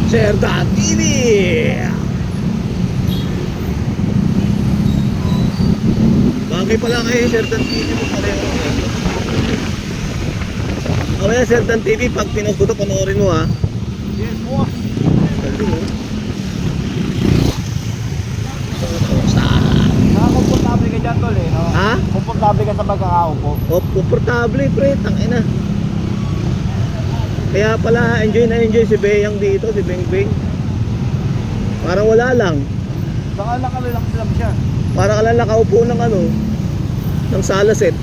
Sir Dan TV. Bagay pala kayo Sir Dan TV mo pareho. Okay Sir Dan TV, pag pinost ko to panoorin mo ha. Yes, boss. Galing mo. Komportable ka dyan, tol, eh, no? Ha? Komportable ka sa pagkakaupo. O, komportable pre, tangina. Kaya pala enjoy na enjoy si Beyang dito, si Beng Beng. Parang wala lang. Baka nakalalax lang siya. Para ka lang nakaupo ng ano, ng sala set.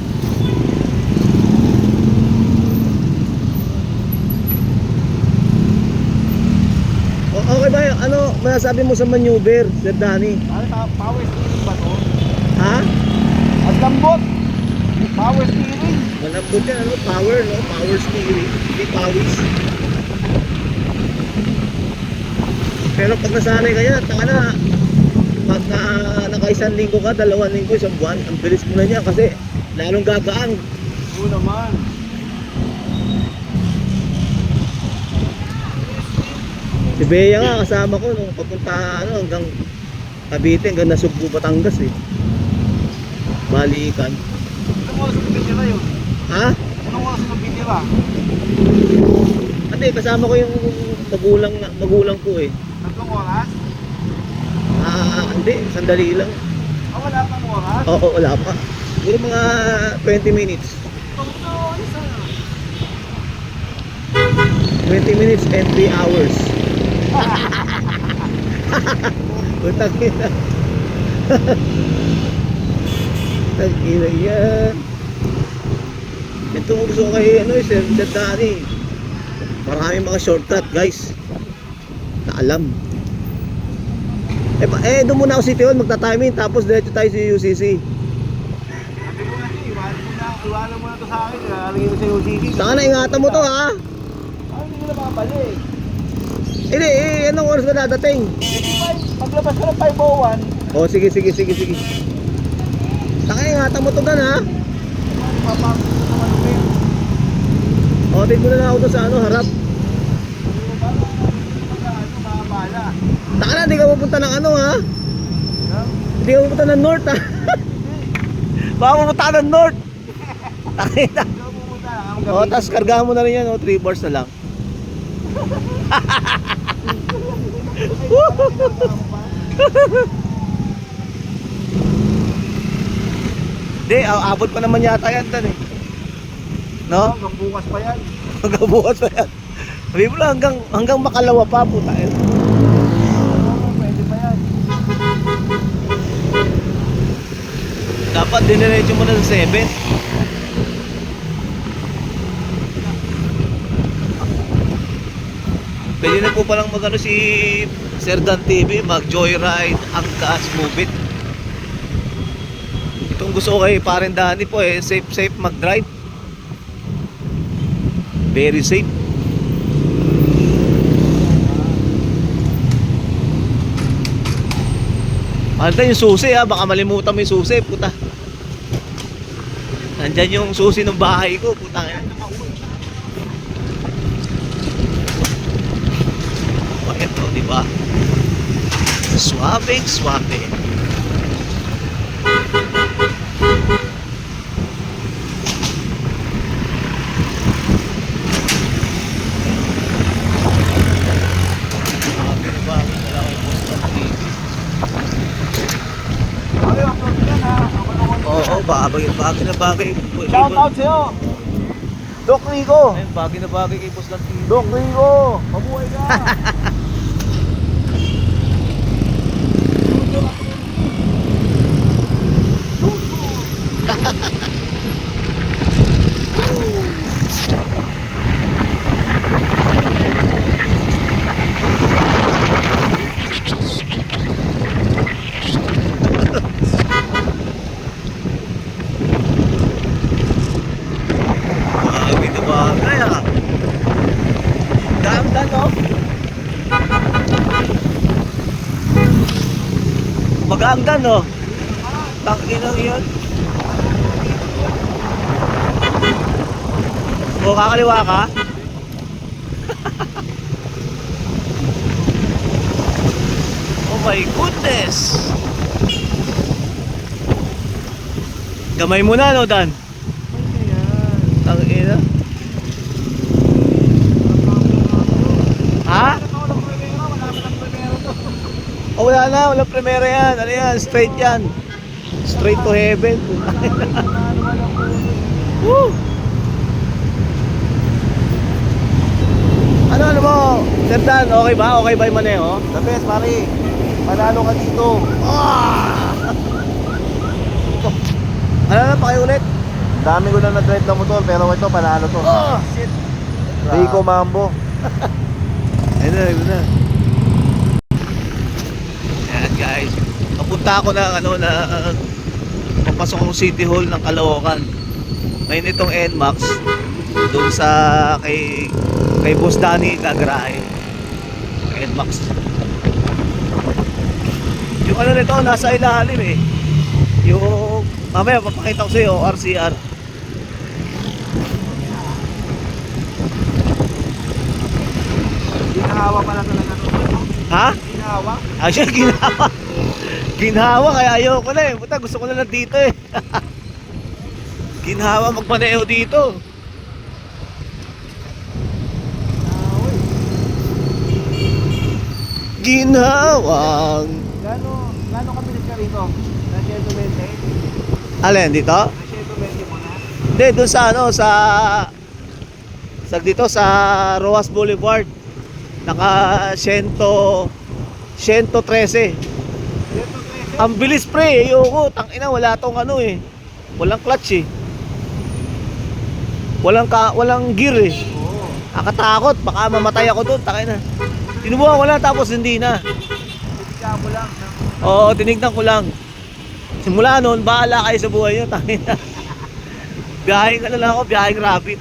Okay ba, ano masasabi mo sa maneuver, Sir Danny? Ano, power steering ba to? Ha? At lambot. Power steering. Malambot yan, ano? Power, no? Power steering. Hindi pawis. Pero pag nasanay ka yan, tanga na. Pag naka-isang linggo ka, 2 linggo, 1 buwan, ang bilis mo na niya kasi lalong gagaan. Oo naman. Si Bea nga kasama ko nung papunta ano, hanggang Cavite, hanggang Nasugbu, Batangas eh. Balikan. Anong oras ng bitira yun? Ha? Anong oras ng bitira? Hindi, kasama ko yung magulang ko eh. 3 oras? Hindi, sandali lang. Ah, wala pang oras? Oo, wala pa. Siguro mga 20 minutes. 20 minutes and 3 hours. Utang ina. Utang ina yan. Ito mo gusto ko kay ano, Sir Danny. Maraming mga shortcut guys na alam. Doon muna ako City Hall magta-timing, tapos diretso tayo sa UCC. Sabi ko nga siya, iwanan mo na to sa akin. Lalagay ko sa UCC. Saka na, ingatan mo to ha. Hindi ko na makabalik. Hindi, anong oras ka dadating? Paglabas ko ng 5:01. Oh, sige. Saka ingatan mo to gan ha. Papasok ko sa malupit. O, tignan mo na ako doon sa ano, harap. Makabala. Saka na, hindi ka pupunta ng ano ha. Hindi ka pupunta ng north ha. Baka pupunta ng north. Takita. O, tapos kargahan mo na rin yan, 3 bars na lang. Hindi, abot pa naman yata yan dan eh. No? Hanggang bukas pa yan. Hanggang bukas pa yan. Sabi mo lang hanggang Makalawa pa puta eh. Pwede pa yan. Dapat diniretso mo na sa 7. Pwede na po palang magano si Sir Dan TV, mag joyride, angkas, move it. Itong gusto ko kay Paren Danny po eh, safe mag drive. Very safe. Andan yung susi ha, baka malimutan mo yung susi, puta. Nandyan yung susi ng bahay ko, puta. Ito, di ba? Swabe. Oo, bagay na bagay. Shout out sa'yo. Doc Rico. Ayun, bagay na bagay kay Boss Dan TV. Doc Rico. Mabuhay ka. Bagay na bagay ha. Ganda no? Maganda no? Takinang yun. O, kakaliwa ka? my goodness! Gamay mo na, no, Dan? Tangina. Ha? Oh, wala na, walang primera yan. Ano yan? Straight yan. Straight to heaven. Woo! Ano mo? Sir Dan, okay ba? Okay ba yung maneho? The best, pare. Panalo ka dito. Ano na, pakiulit? Dami ko na na-drive na motor, pero ito, panalo to. Oh, shit. Rico Mambo. Ayun na. Ayan guys. Papunta ako ng papasok akong City Hall ng Caloocan. Ngayon itong NMAX doon sa kay Boss Danny gagarahe. NMAX. Yung ano nito nasa ilalim eh. Yung mamaya papakita ko sa iyo RCR. Ginawa pala talaga to. Ha? Ginawa? Ah, siya ginawa. Ginawa kaya ayoko na eh. Puta, gusto ko na lang dito eh. Ginawa magpaneo dito. Ginawang. Gano kabilis ka rito? Na 120? Alin dito? Na 120 mo na? Hindi, doon sa dito sa Roas Boulevard. Naka 113. 113? Ang bilis pre, ayoko. Tangina, wala tong ano eh. Walang clutch eh. Walang gear eh. Oo. Nakatakot, baka mamatay ako doon, tangina. Tinubuhan ko lang tapos hindi na. Titika mo lang. Oo, tinignan ko lang. Simula noon, bahala kayo sa buhay nyo, tangina. Biyaheng ano lang ako, biyaheng rabbit.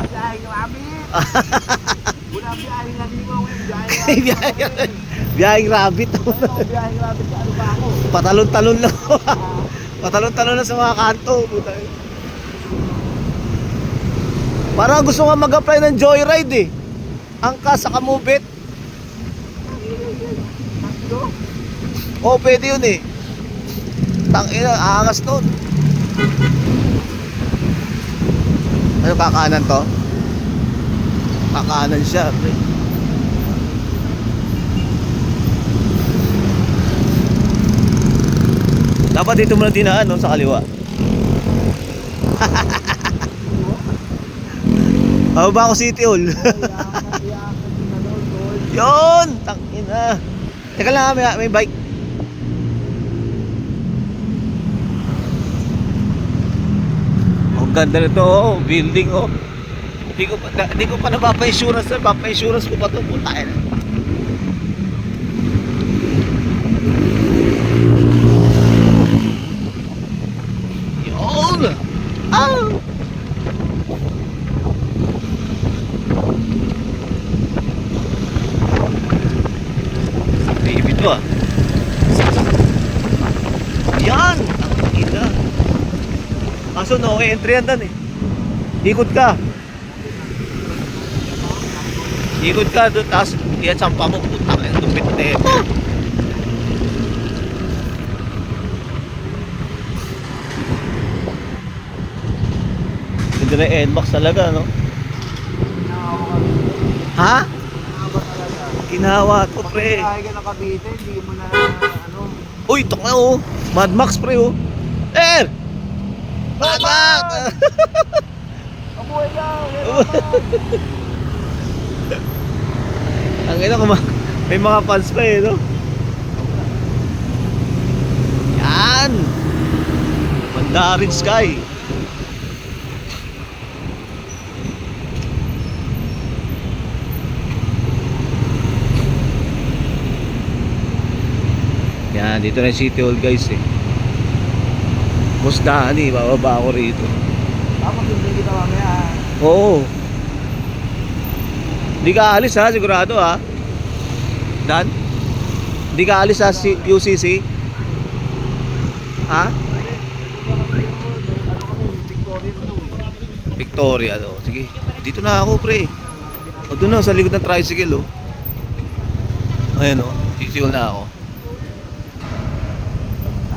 Biyaheng rabbit! Wala biyaheng halimaw eh. Biyaheng rabbit. Biyaheng rabbit sa ano ba ako? Patalon-talon lang ako. Patalon-talon lang sa mga kanto. Puta. Parang gusto nga mag-apply ng joyride eh. Angka sa Kamubit. Oo, pwede yun eh. Tangina, aangas nun. Ano, kakanan to? Kakanan siya, pre. Dapat dito mo na dinaan, no, sa kaliwa. Ba ako City Hall? Yun! Tangina. Teka lang, may bike. Ang ganda nito, oh, building, oh. Hindi ko pa napapa-insurance, papa-insurance ko pa ito, putain. Yun! Ah! Baby to ah. Yan! Ang ina. Kaso no, entry yan dan eh. Ikot ka. Ikot ka doon, tapos iyan sampa mo, putang yan, lupit na ito. Hindi na NMAX talaga, no? Ha? Ginawa to, pre. Pag ka ng Cavite, hindi mo na ano. Uy, tok na oh. Mad Max, pre oh. Mad Max! Abuhay lang! Ang ina ko, may mga fans pa eh, no? Yan! Mandarin Sky. Yan, dito na yung City Hall guys eh. Boss Danny, bababa ako rito. Tapos hindi kita mamaya. Oo. Hindi ka alis ha, sigurado ha. Dan? Hindi ka alis ha, UCC? Ha? Victoria do. Sige, dito na ako pre. O doon na, sa likod ng tricycle oh. Ayan oh, City Hall na ako.